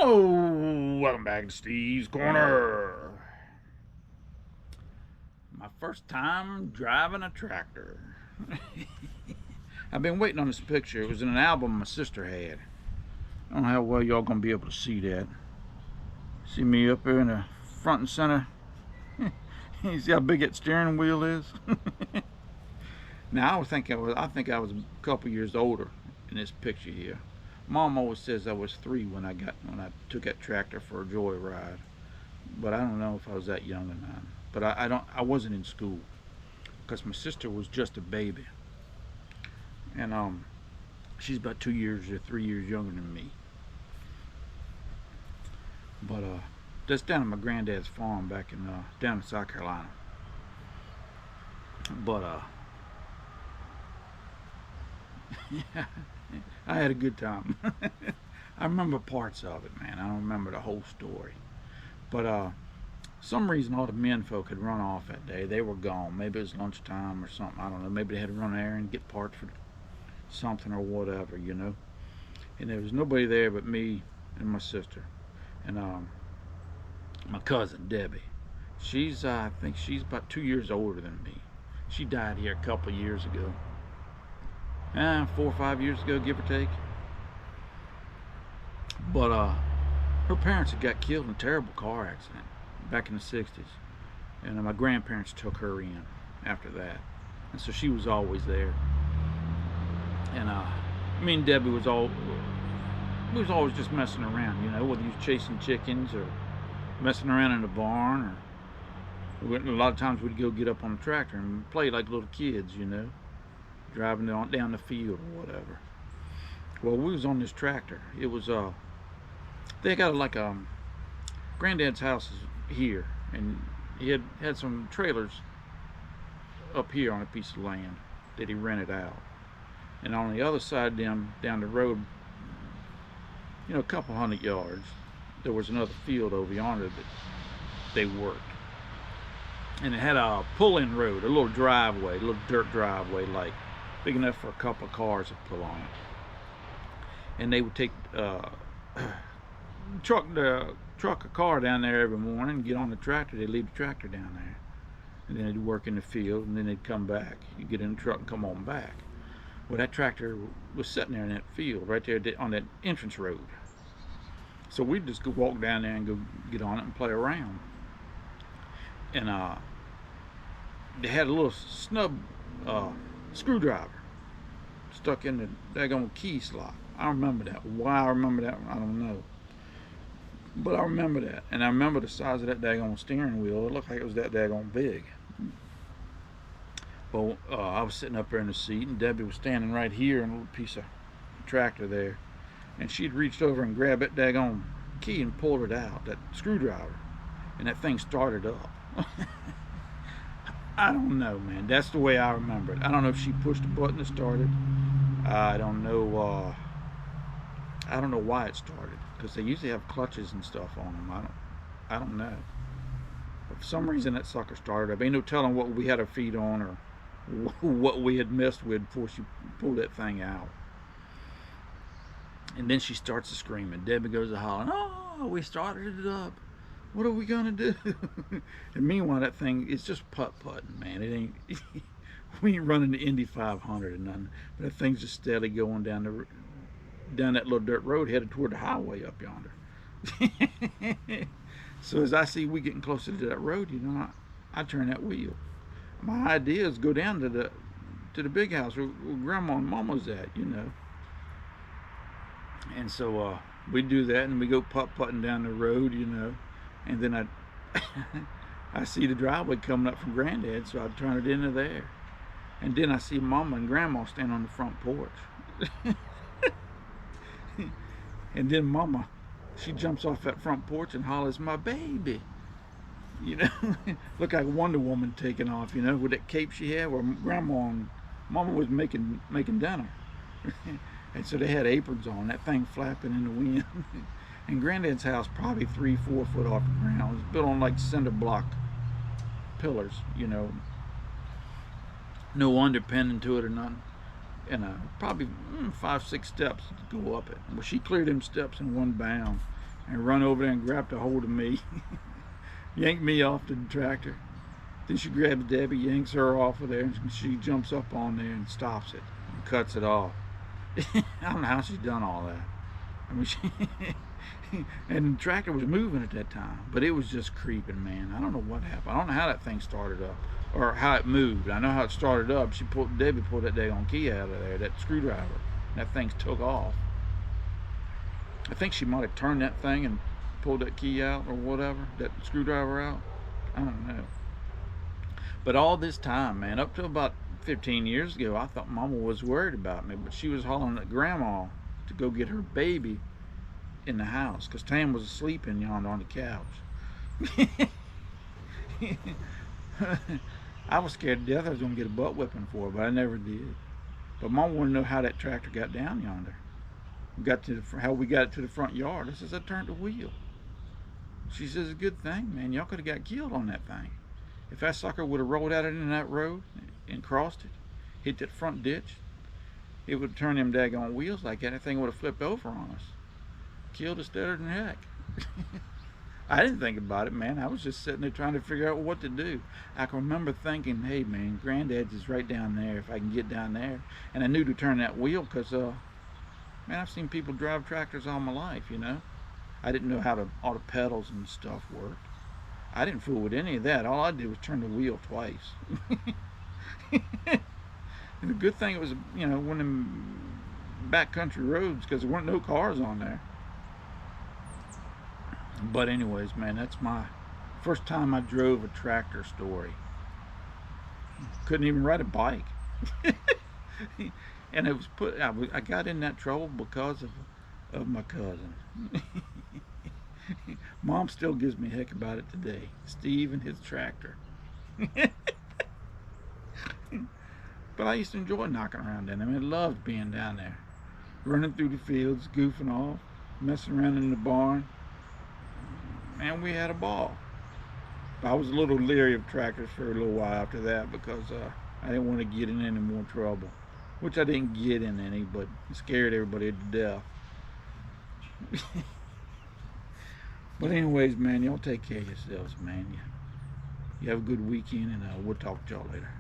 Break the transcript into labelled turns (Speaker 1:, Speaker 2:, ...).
Speaker 1: Hello, welcome back to Steve's Corner. My first time driving a tractor. I've been waiting on this picture. It was in an album my sister had. I don't know how well y'all gonna be able to see that. See me up here in the front and center. You see how big that steering wheel is? Now I think I was a couple years older in this picture here. Mom always says I was 3 when I took that tractor for a joyride, but I don't know if I was that young or not. But I wasn't in school because my sister was just a baby, and she's about 2 years or 3 years younger than me. But that's down at my granddad's farm back in down in South Carolina. But yeah. I had a good time. I remember parts of it, man. I don't remember the whole story. But some reason all the men folk had run off that day. They were gone. Maybe it was lunchtime or something. I don't know. Maybe they had to run there and get parts for something or whatever, you know. And there was nobody there but me and my sister. And my cousin, Debbie. I think she's about 2 years older than me. She died here a couple of years ago. 4 or 5 years ago, give or take. But her parents had got killed in a terrible car accident back in the 60s, and my grandparents took her in after that, and so she was always there. And me and Debbie was always just messing around, you know, whether you was chasing chickens or messing around in the barn, or a lot of times we'd go get up on the tractor and play like little kids, you know, driving down the field or whatever. Well, we was on this tractor. It was they got like granddad's house is here, and he had some trailers up here on a piece of land that he rented out, and on the other side down the road, you know, a couple hundred yards, there was another field over yonder that they worked, and it had a pull-in road, a little driveway, a little dirt driveway, like big enough for a couple of cars to pull on it. And they would take truck a car down there every morning and get on the tractor. They'd leave the tractor down there, and then they'd work in the field, and then they'd come back. You get in the truck and come on back. Well, that tractor was sitting there in that field right there on that entrance road. So we'd just go walk down there and go get on it and play around. And they had a little snub screwdriver stuck in the daggone key slot. I remember that. Why I remember that, I don't know. But I remember that. And I remember the size of that daggone steering wheel. It looked like it was that daggone big. Well, I was sitting up there in the seat, and Debbie was standing right here in a little piece of tractor there. And she'd reached over and grabbed that daggone key and pulled it out, that screwdriver. And that thing started up. I don't know, man. That's the way I remember it. I don't know if she pushed the button that started. I don't know why it started, because they usually have clutches and stuff on them. I don't know. But for some reason that sucker started up. Ain't no telling what we had our feet on or what we had messed with before she pulled that thing out. And then she starts to scream, and Debbie goes to hollering, "Oh, we started it up. What are we gonna do?" And meanwhile, that thing is just putt-putting, man. It ain't. We ain't running the Indy 500 or nothing. But that thing's just steadily going down that little dirt road headed toward the highway up yonder. So as I see we getting closer to that road, you know, I turn that wheel. My idea is go down to the big house where Grandma and Mama's at, you know. And so we do that, and we go putt-putting down the road, you know. And then I see the driveway coming up from Granddad, so I turn it into there. And then I see Mama and Grandma standing on the front porch. And then Mama, she jumps off that front porch and hollers, "My baby." You know, look like Wonder Woman taking off, you know, with that cape she had, where Grandma and Mama was making dinner. And so they had aprons on, that thing flapping in the wind. And Granddad's house, probably 3-4 foot off the ground. It was built on like cinder block pillars, you know. No underpinning to it or nothing. And probably 5-6 steps to go up it. Well, she cleared them steps in one bound. and run over there and grabbed a hold of me, yanked me off the tractor. Then she grabs Debbie, yanks her off of there, and she jumps up on there and stops it and cuts it off. I don't know how she's done all that. I mean, and the tractor was moving at that time, but it was just creeping, man. I don't know what happened. I don't know how that thing started up or how it moved. I know how it started up. Debbie pulled that daggone key out of there, that screwdriver. And that thing took off. I think she might have turned that thing and pulled that key out or whatever, that screwdriver out. I don't know. But all this time, man, up to about 15 years ago, I thought Mama was worried about me, but she was hollering at Grandma to go get her baby in the house because Tam was asleep in yonder on the couch. I was scared to death I was going to get a butt whipping for her, but I never did. But Mama wanted to know how that tractor got down yonder. How we got it to the front yard. I says, I turned the wheel. She says, a good thing, man. Y'all could have got killed on that thing. If that sucker would have rolled out in that road and crossed it, hit that front ditch, it would have turned them daggone wheels like that. That thing would have flipped over on us. Killed us deader than heck. I didn't think about it, man. I was just sitting there trying to figure out what to do. I can remember thinking, hey, man, Granddad's is right down there if I can get down there. And I knew to turn that wheel because, man, I've seen people drive tractors all my life, you know. I didn't know how all the pedals and stuff worked. I didn't fool with any of that. All I did was turn the wheel twice. And the good thing it was, you know, one of them backcountry roads because there weren't no cars on there. But anyways, man, that's my first time I drove a tractor story. Couldn't even ride a bike. And it was I got in that trouble because of my cousin. Mom still gives me heck about it today. Steve and his tractor. But I used to enjoy knocking around in them. I loved being down there. Running through the fields, goofing off, messing around in the barn. And we had a ball. I was a little leery of tractors for a little while after that because I didn't want to get in any more trouble. Which I didn't get in any, but it scared everybody to death. But anyways, man, y'all take care of yourselves, man. You have a good weekend, and we'll talk to y'all later.